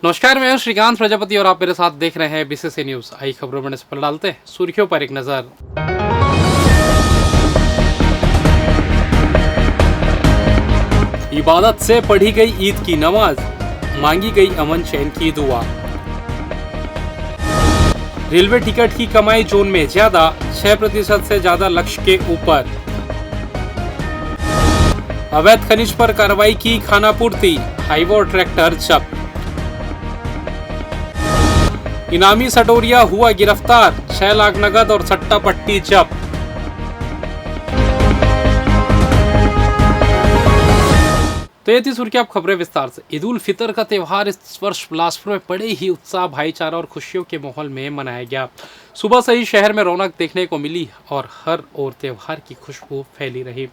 नमस्कार, मैं हूं श्रीकांत प्रजापति और आप मेरे साथ देख रहे हैं बीसीसी न्यूज। आई खबरों में पर डालते हैं सुर्खियों पर एक नजर। इबादत से पढ़ी गई ईद की नमाज, मांगी गई अमन चैन की दुआ। रेलवे टिकट की कमाई जून में ज्यादा, 6% से ज्यादा लक्ष्य के ऊपर। अवैध खनिज पर कार्रवाई की खानापूर्ति, हाईवे और ट्रैक्टर जब्त। इनामी सटोरिया हुआ गिरफ्तार, 6 लाख नगद और सट्टा पट्टी जब्त। तो ये थी सुर्खियां, अब खबरें विस्तार से। ईद उल फितर का त्यौहार इस वर्ष बिलासपुर में बड़े ही उत्साह, भाईचारा और खुशियों के माहौल में मनाया गया। सुबह से ही शहर में रौनक देखने को मिली और हर ओर त्यौहार की खुशबू फैली रही।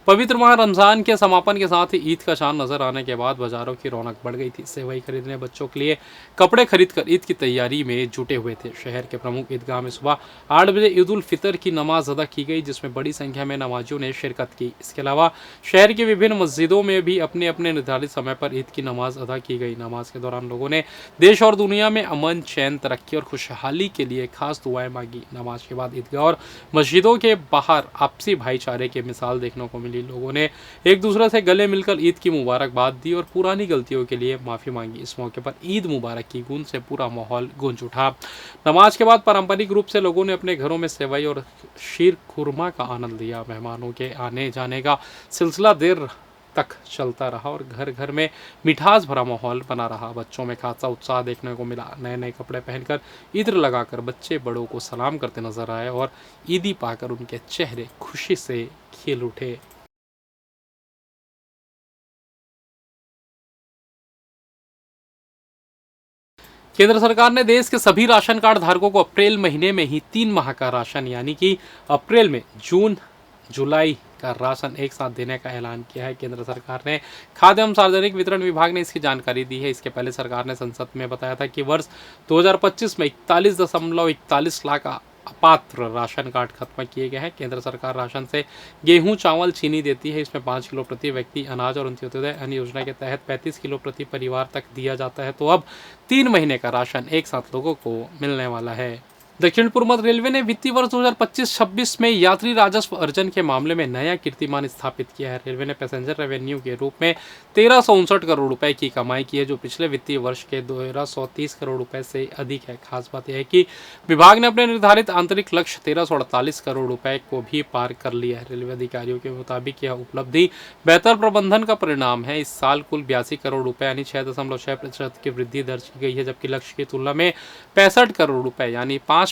पवित्र माह रमजान के समापन के साथ ही ईद का चांद नजर आने के बाद बाजारों की रौनक बढ़ गई थी। सेवई खरीदने, बच्चों के लिए कपड़े खरीदकर ईद की तैयारी में जुटे हुए थे। शहर के प्रमुख ईदगाह में सुबह 8 बजे ईद उल फितर की नमाज अदा की गई, जिसमें बड़ी संख्या में नमाजियों ने शिरकत की। इसके अलावा शहर की विभिन्न मस्जिदों में भी अपने अपने निर्धारित समय पर ईद की नमाज अदा की गई। नमाज के दौरान लोगों ने देश और दुनिया में अमन, चैन, तरक्की और खुशहाली के लिए खास दुआएं मांगी। नमाज के बाद ईदगाह और मस्जिदों के बाहर आपसी भाईचारे की मिसाल देखने को मिली। लोगों ने एक दूसरे से गले मिलकर ईद की मुबारकबाद दी और पुरानी गलतियों के लिए माफी मांगी। इस मौके पर ईद मुबारक की गूंज से पूरा माहौल गूंज उठा। नमाज के बाद पारंपरिक रूप से लोगों ने अपने घरों में सेवई और शीर खुरमा का आनंद लिया। मेहमानों के आने जाने का सिलसिला देर तक चलता रहा और घर घर में मिठास भरा माहौल बना रहा। बच्चों में खासा उत्साह देखने को मिला। नए नए कपड़े पहनकर इत्र लगाकर बच्चे बड़ों को सलाम करते नजर आए और ईदी पाकर उनके चेहरे खुशी से खिल उठे। केंद्र सरकार ने देश के सभी राशन कार्ड धारकों को अप्रैल महीने में ही 3 माह का राशन, यानी कि अप्रैल में जून जुलाई का राशन एक साथ देने का ऐलान किया है। केंद्र सरकार ने खाद्य एवं सार्वजनिक वितरण विभाग ने इसकी जानकारी दी है। इसके पहले सरकार ने संसद में बताया था कि वर्ष 2025 में 41.41 लाख अपात्र राशन कार्ड खत्म किए गए हैं। केंद्र सरकार राशन से गेहूं, चावल, चीनी देती है। इसमें 5 किलो प्रति व्यक्ति अनाज और अंत्योदय अन्न योजना के तहत 35 किलो प्रति परिवार तक दिया जाता है। तो अब 3 महीने का राशन एक साथ लोगों को मिलने वाला है। दक्षिण पूर्व मध्य रेलवे ने वित्तीय वर्ष 2025-26 में यात्री राजस्व अर्जन के मामले में नया कीर्तिमान स्थापित किया है। रेलवे ने पैसेंजर रेवेन्यू के रूप में 1359 करोड़ रुपए की कमाई की है, जो पिछले वित्तीय वर्ष के 1330 करोड़ रुपए से अधिक है। खास बात यह है कि विभाग ने अपने निर्धारित आंतरिक लक्ष्य 1348 करोड़ रुपए को भी पार कर लिया है। रेलवे अधिकारियों के मुताबिक यह उपलब्धि बेहतर प्रबंधन का परिणाम है। इस साल कुल 82 करोड़ रुपए यानी 6.6% की वृद्धि दर्ज की गई है, जबकि लक्ष्य की तुलना में 65 करोड़ रुपए यानी 5%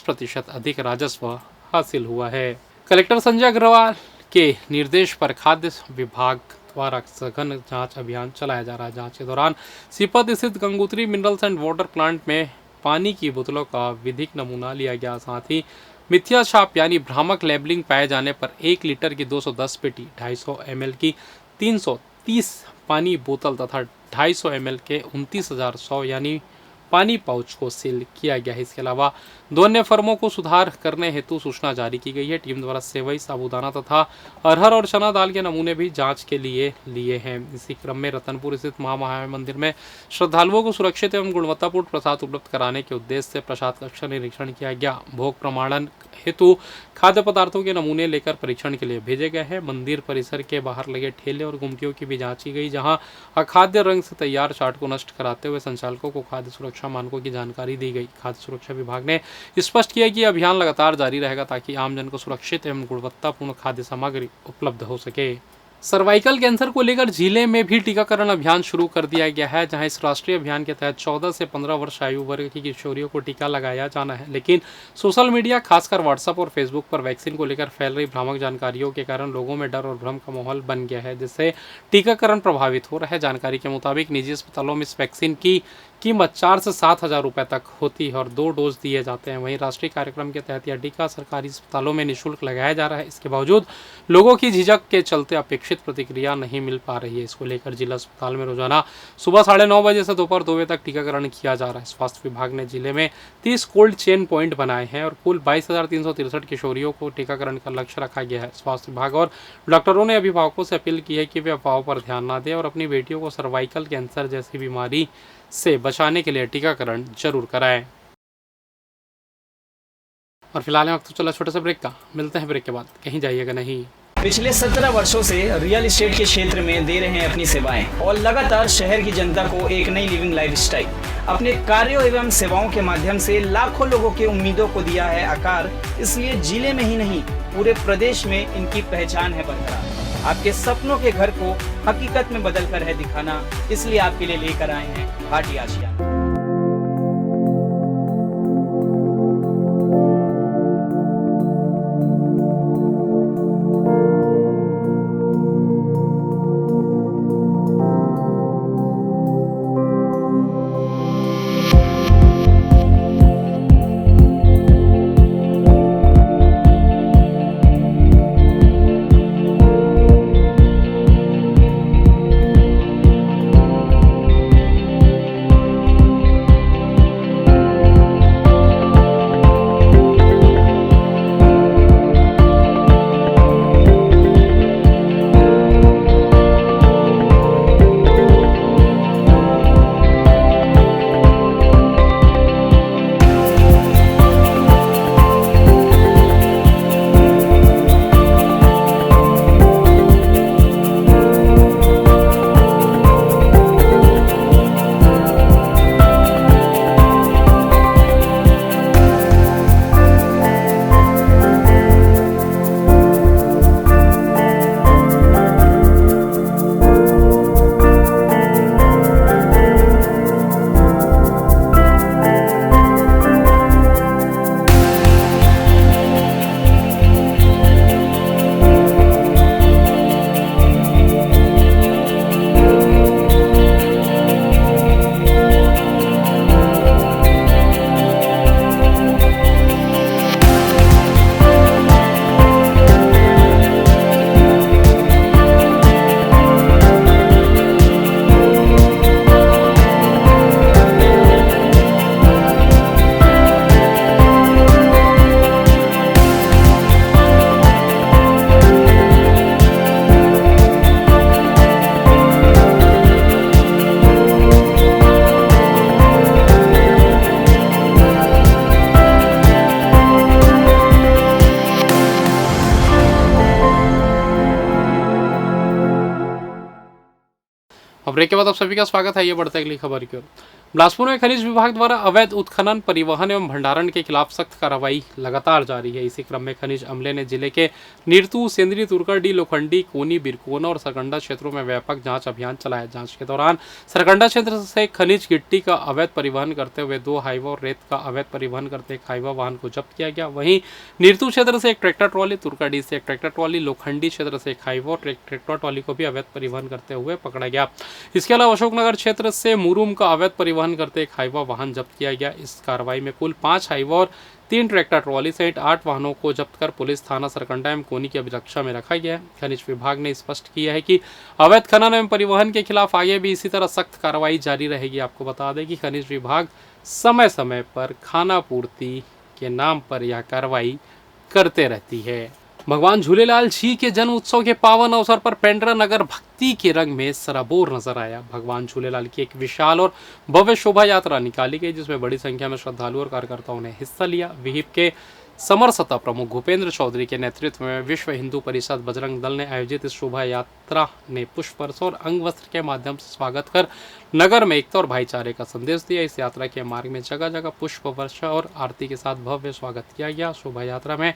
अधिक राजस्व हासिल हुआ है। कलेक्टर संजय अग्रवाल के निर्देश पर खाद्य विभाग द्वारा सघन जांच अभियान चलाया जा रहा है। जांच के दौरान सीपत स्थित Gangotri minerals and water plant में पानी की बोतलों का विधिक नमूना लिया गया। साथ ही मिथ्या छाप यानी भ्रामक लेबलिंग पाए जाने पर 1 लीटर की 210 पेटी, 250 ml की 330 पानी बोतल तथा 250 ml के 29,100 यानी पानी पाउच को सील किया गया है। इसके अलावा 2 अन्य फर्मों को सुधार करने हेतु सूचना जारी की गई है। टीम द्वारा सेवई, साबूदाना तथा अरहर और चना दाल के नमूने भी जांच के लिए हैं। इसी क्रम में रतनपुर स्थित महामाया मंदिर में श्रद्धालुओं को सुरक्षित एवं गुणवत्तापूर्ण प्रसाद उपलब्ध कराने के उद्देश्य से प्रसाद कक्ष निरीक्षण किया गया। भोग प्रमाणन हेतु खाद्य पदार्थों के नमूने लेकर परीक्षण के लिए भेजे गए हैं। मंदिर परिसर के बाहर लगे ठेले और गुमटियों की भी जांच की गई, जहां अखाद्य रंग से तैयार चाट को नष्ट कराते हुए संचालकों को खाद्य सुरक्षा मानकों की जानकारी दी गई। खाद्य सुरक्षा विभाग ने स्पष्ट किया कि अभियान लगातार जारी रहेगा ताकि आमजन को सुरक्षित एवं गुणवत्तापूर्ण खाद्य सामग्री उपलब्ध हो सके। सर्वाइकल कैंसर को लेकर जिले में भी टीकाकरण अभियान शुरू कर दिया गया है, जहां इस राष्ट्रीय अभियान के तहत 14 से 15 वर्ष आयु वर्ग की किशोरियों को टीका लगाया जाना है। लेकिन सोशल मीडिया, खासकर व्हाट्सएप और फेसबुक पर वैक्सीन को लेकर फैल रही भ्रामक जानकारियों के कारण लोगों में डर और भ्रम का माहौल बन गया है, जिससे टीकाकरण प्रभावित हो रहा है। जानकारी के मुताबिक निजी अस्पतालों में इस वैक्सीन की कीमत 4 से 7 हज़ार रुपये तक होती है और 2 डोज दिए जाते हैं। वहीं राष्ट्रीय कार्यक्रम के तहत यह टीका सरकारी अस्पतालों में निःशुल्क लगाया जा रहा है। इसके बावजूद लोगों की झिझक के चलते अपेक्षित प्रतिक्रिया नहीं मिल पा रही है। इसको लेकर जिला अस्पताल में रोजाना सुबह 9:30 बजे से दोपहर 2 बजे तक टीकाकरण किया जा रहा है। स्वास्थ्य विभाग ने जिले में 30 कोल्ड चेन पॉइंट बनाए हैं और कुल 22,363 किशोरियों को टीकाकरण का लक्ष्य रखा गया है। स्वास्थ्य विभाग और डॉक्टरों ने अभिभावकों से अपील की है कि वे अफवाहों पर ध्यान न दें और अपनी बेटियों को सर्वाइकल कैंसर जैसी बीमारी से बचाने के लिए टीकाकरण जरूर कराएं। और फिलहाल वक्त तो चला छोटे से ब्रेक का, मिलते हैं ब्रेक के बाद, कहीं जाइएगा नहीं। पिछले 17 वर्षों से रियल एस्टेट के क्षेत्र में दे रहे हैं अपनी सेवाएं और लगातार शहर की जनता को एक नई लिविंग लाइफस्टाइल। अपने कार्यों एवं सेवाओं के माध्यम से लाखों लोगों की उम्मीदों को दिया है आकार। इसलिए जिले में ही नहीं पूरे प्रदेश में इनकी पहचान है बरकरार। आपके सपनों के घर को हकीकत में बदल कर है दिखाना, इसलिए आपके लिए लेकर आए हैं भाटी आशियाना। और ब्रेक के बाद आप सभी का स्वागत है। ये बढ़ते अगली खबर की ओर। बिलासपुर में खनिज विभाग द्वारा अवैध उत्खनन, परिवहन एवं भंडारण के खिलाफ सख्त कार्रवाई लगातार जारी है। इसी क्रम में खनिज अमले ने जिले के नीरतू, सेंदरी, तुरकरडी, लोखंडी, कोनी, बिरकोना और सरकंडा क्षेत्रों में व्यापक जांच अभियान चलाया। जांच के दौरान सरकंडा क्षेत्र से खनिज गिट्टी का अवैध परिवहन करते हुए 2 हाईवा और रेत का अवैध परिवहन करते एक हाईवा वाहन को जब्त किया गया। वहीं नीरतू क्षेत्र से एक ट्रैक्टर ट्रॉली, तुरकरडी से एक ट्रैक्टर ट्रॉली, लोखंडी क्षेत्र से एक हाईवा और ट्रैक्टर ट्रॉली को भी अवैध परिवहन करते हुए पकड़ा गया। इसके अलावा अशोकनगर क्षेत्र से मुरुम का अवैध परिवहन करते एक हाईवा वाहन जब्त किया गया। इस कार्रवाई में कुल 5 हाईवा और 3 ट्रैक्टर ट्रॉली सहित 8 वाहनों को जब्त कर पुलिस थाना सरकंडा एवं कोनी की अभिरक्षा में रखा गया है। खनिज विभाग ने स्पष्ट किया है कि अवैध खनन एवं परिवहन के खिलाफ आगे भी इसी तरह सख्त कार्रवाई जारी रहेगी। आपको बता दें कि खनिज विभाग समय समय पर खाना पूर्ति के नाम पर यह कार्रवाई करते रहती है। भगवान झूलेलाल जी के जन्म उत्सव के पावन अवसर पर पेंड्रा नगर भक्ति के रंग में सराबोर नजर आया। भगवान झूलेलाल की एक विशाल और भव्य शोभा यात्रा निकाली गई, जिसमें बड़ी संख्या में श्रद्धालु और कार्यकर्ताओं ने हिस्सा लिया। विहिप के समरसता प्रमुख भूपेंद्र चौधरी के नेतृत्व में विश्व हिंदू परिषद बजरंग दल ने आयोजित इस शोभा यात्रा ने पुष्प वर्षा और अंग वस्त्र के माध्यम से स्वागत कर नगर में एकता और भाईचारे का संदेश दिया। इस यात्रा के मार्ग में जगह जगह पुष्प वर्षा और आरती के साथ भव्य स्वागत किया गया। शोभा यात्रा में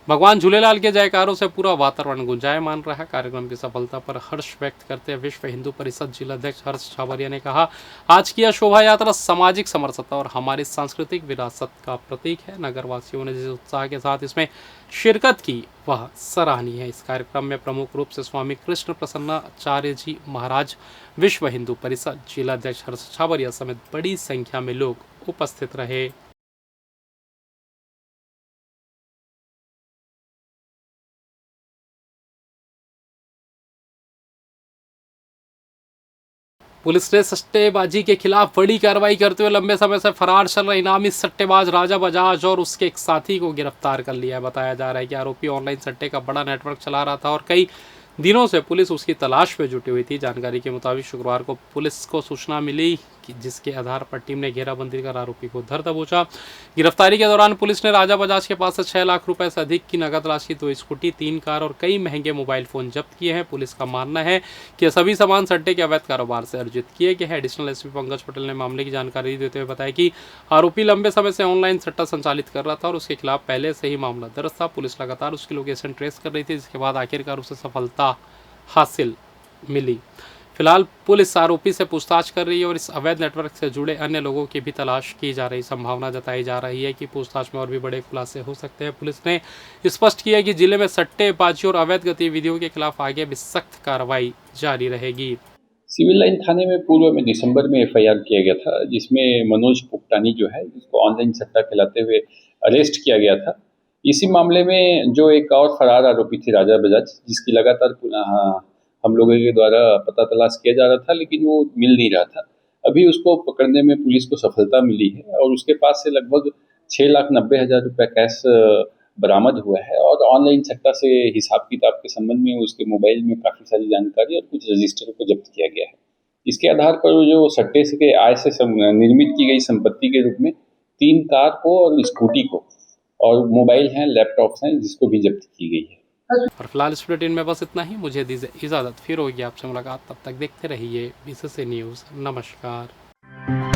भगवान झूलेलाल के जयकारों से पूरा वातावरण गुंजायमान रहा। कार्यक्रम की सफलता पर हर्ष व्यक्त करते हुए विश्व हिंदू परिषद जिलाध्यक्ष हर्ष छाबरिया ने कहा, आज की यह शोभा यात्रा सामाजिक समरसता और हमारी सांस्कृतिक विरासत का प्रतीक है। नगरवासियों ने जिस उत्साह के साथ इसमें शिरकत की वह सराहनीय है। इस कार्यक्रम में प्रमुख रूप से स्वामी कृष्ण प्रसन्नाचार्य जी महाराज, विश्व हिंदू परिषद जिलाध्यक्ष हर्ष छाबरिया समेत बड़ी संख्या में लोग उपस्थित रहे। पुलिस ने सट्टेबाजी के खिलाफ बड़ी कार्रवाई करते हुए लंबे समय से फरार चल रहे इनामी सट्टेबाज राजा बजाज और उसके एक साथी को गिरफ्तार कर लिया है। बताया जा रहा है कि आरोपी ऑनलाइन सट्टे का बड़ा नेटवर्क चला रहा था और कई दिनों से पुलिस उसकी तलाश में जुटी हुई थी। जानकारी के मुताबिक शुक्रवार को पुलिस को सूचना मिली जिसके आधार पर टीम ने घेराबंदी कर आरोपी को धर दबोचा। गिरफ्तारी के दौरान पुलिस ने राजा बजाज के पास से 6 लाख रुपए से अधिक की नकद राशि, 2 स्कूटी, 3 कार और कई महंगे मोबाइल फोन जब्त किए हैं। पुलिस का मानना है कि सभी सामान सट्टे के अवैध कारोबार से अर्जित किए गए हैं। एडिशनल एसपी पंकज पटेल ने मामले की जानकारी देते हुए बताया कि आरोपी लंबे समय से ऑनलाइन सट्टा संचालित कर रहा था और उसके खिलाफ पहले से ही मामला दर्ज था। पुलिस लगातार उसकी लोकेशन ट्रेस कर रही थी, जिसके बाद आखिरकार उसे सफलता हासिल मिली। फिलहाल पुलिस आरोपी से पूछताछ कर रही है और इस अवैध नेटवर्क से जुड़े अन्य लोगों की भी तलाश की जा रही। संभावना जताई जा रही है कि पूछताछ में और भी बड़े खुलासे हो सकते हैं। पुलिस ने स्पष्ट किया कि जिले में सट्टेबाजी और अवैध गतिविधियों के खिलाफ आगे भी सख्त कार्रवाई जारी रहेगी। सिविल लाइन थाने में पूर्व में दिसंबर में एफआईआर किया गया था, जिसमें मनोज पुगटानी जो है, जिसको ऑनलाइन सट्टा खिलाते हुए अरेस्ट किया गया था। इसी मामले में जो एक और फरार आरोपी थी राजा बजाज, जिसकी लगातार हम लोगों के द्वारा पता तलाश किया जा रहा था, लेकिन वो मिल नहीं रहा था। अभी उसको पकड़ने में पुलिस को सफलता मिली है और उसके पास से लगभग 6,90,000 रुपये कैश बरामद हुआ है और ऑनलाइन सट्टा से हिसाब किताब के संबंध में उसके मोबाइल में काफ़ी सारी जानकारी और कुछ रजिस्टरों को जब्त किया गया है। इसके आधार पर जो सट्टे से आय से निर्मित की गई संपत्ति के रूप में 3 कार को और स्कूटी को और मोबाइल हैं, लैपटॉप्स हैं, जिसको भी जब्त की गई है। और फिलहाल इस बुलेटिन में बस इतना ही। मुझे दीजिए इजाज़त, फिर होगी आपसे मुलाकात। तब तक देखते रहिए BCC न्यूज़। नमस्कार।